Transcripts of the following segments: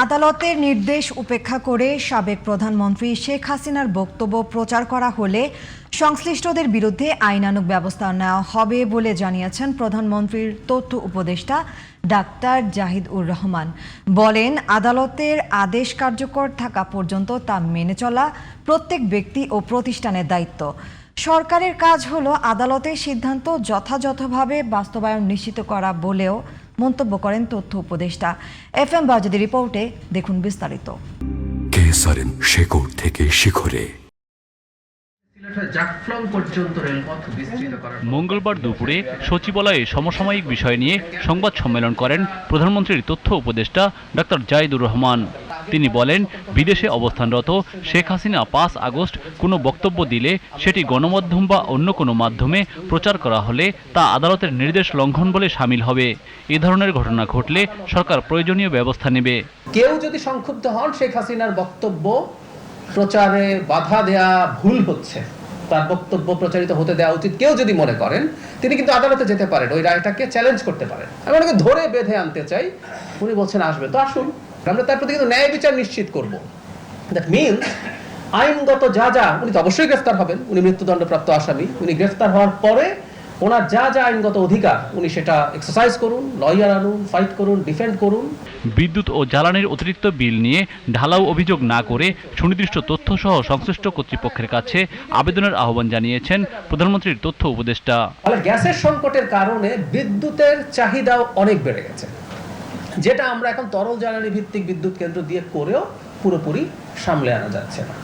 আদালতের নির্দেশ উপেক্ষা করে সাবেক প্রধানমন্ত্রী শেখ হাসিনার বক্তব্য প্রচার করা হলে সংশ্লিষ্টদের বিরুদ্ধে আইনানুগ ব্যবস্থা নেওয়া হবে বলে জানিয়েছেন প্রধানমন্ত্রীর তথ্য উপদেষ্টা ডাক্তার জাহিদুর রহমান। বলেন, আদালতের আদেশ কার্যকর থাকা পর্যন্ত তা মেনে চলা প্রত্যেক ব্যক্তি ও প্রতিষ্ঠানের দায়িত্ব। সরকারের কাজ হলো আদালতের সিদ্ধান্ত যথাযথভাবে বাস্তবায়ন নিশ্চিত করা বলেও মন্তব্য করেন তথ্য উপদেষ্টা। FM বাজেদের রিপোর্টে দেখুন বিস্তারিত। কেসারেন শেকড় থেকে শিখরে। মঙ্গলবার দুপুরে সচিবালয়ে সমসাময়িক বিষয় নিয়ে সংবাদ সম্মেলন করেন প্রধানমন্ত্রীর তথ্য উপদেষ্টা ডাক্তার জাহিদুর রহমান। তিনি বলেন, বিদেশে অবস্থানরত শেখ হাসিনা 5 আগস্ট কোনো বক্তব্য দিলে সেটি গণমাধ্যম বা অন্য কোনো মাধ্যমে প্রচার করা হলে তা আদালতের নির্দেশ লঙ্ঘন বলে শামিল হবে। এ ধরনের ঘটনা ঘটলে সরকার প্রয়োজনীয় ব্যবস্থা নেবে। কেউ যদি সংক্ষুব্ধ হন শেখ হাসিনার বক্তব্য প্রচারে বাধা দেয়া ভুল হচ্ছে, তার বক্তব্য প্রচারিত হতে দেওয়া উচিত, কেউ যদি মনে করেন, তিনি কিন্তু আদালতে যেতে পারেন, ওই রায়টাকে চ্যালেঞ্জ করতে পারেন। আমি ওনাকে ধরে বেঁধে আনতে চাই। উনি বলছেন আসবে, তো আসুন, আমরা তার প্রতি কিন্তু ন্যায় বিচার নিশ্চিত করব। দ্যাট মিনস আইনগত যা উনি তো অবশ্যই গ্রেফতার হবেন, উনি মৃত্যুদণ্ডপ্রাপ্ত আসামি। উনি গ্রেফতার হওয়ার পরে ওনার যা আইনগত অধিকার উনি সেটা এক্সারসাইজ করুন, লয়ার আনুন, ফাইট করুন, ডিফেন্ড করুন। বিদ্যুৎ ও জ্বালানির অতিরিক্ত বিল নিয়ে ঢালাও অভিযোগ না করে সুনির্দিষ্ট তথ্য সহ সংশ্লিষ্ট কর্তৃপক্ষের কাছে আবেদনের আহ্বান জানিয়েছেন প্রধানমন্ত্রীর তথ্য উপদেষ্টা। ফলে গ্যাসের সংকটের কারণে বিদ্যুতের চাহিদাও অনেক বেড়ে গেছে, যেটা আমরা এখন তরল জ্বালানি ভিত্তিক বিদ্যুৎ কেন্দ্র দিয়ে করেও পুরোপুরি সামলে আনা যাচ্ছে না।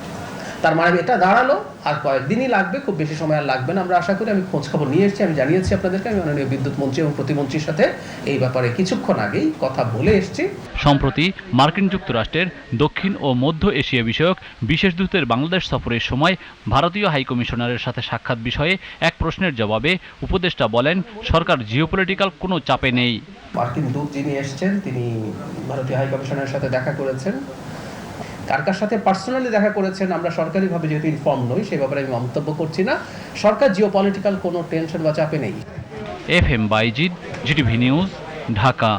তার মানে এটা দাঁড়ালো আর কয়েকদিনই লাগবে, খুব বেশি সময় আর লাগবে না আমরা আশা করি। আমি খোঁজ খবর নিয়ে এসেছি, আমি জানিয়েছি আপনাদেরকে। আমি মাননীয় বিদ্যুৎ মন্ত্রী এবং প্রতিমন্ত্রীর সাথে এই ব্যাপারে কিছুক্ষণ আগেই কথা বলে এসেছি। সম্প্রতি মার্কিন যুক্তরাষ্ট্রের দক্ষিণ ও মধ্য এশিয়া বিষয়ক বিশেষ দূতের বাংলাদেশ সফরের সময় ভারতীয় হাইকমিশনারের সাথে সাক্ষাৎ বিষয়ে এক প্রশ্নের জবাবে উপদেষ্টা বলেন, সরকার জিওপলিটিক্যাল কোনো চাপে নেই। মার্কিন দূত যিনি এসেছেন তিনি ভারতীয় হাইকমিশনারের সাথে দেখা করেছেন। কার সাথে পার্সোনালি দেখা করেছেন আমরা সরকারিভাবে যেহেতু ইনফর্ম নই, সেই ব্যাপারে আমি মন্তব্য করছি না। সরকার জিওপলিটিক্যাল কোনো টেনশন বা চাপে নেই। FM Baizid, GTV news, Dhaka.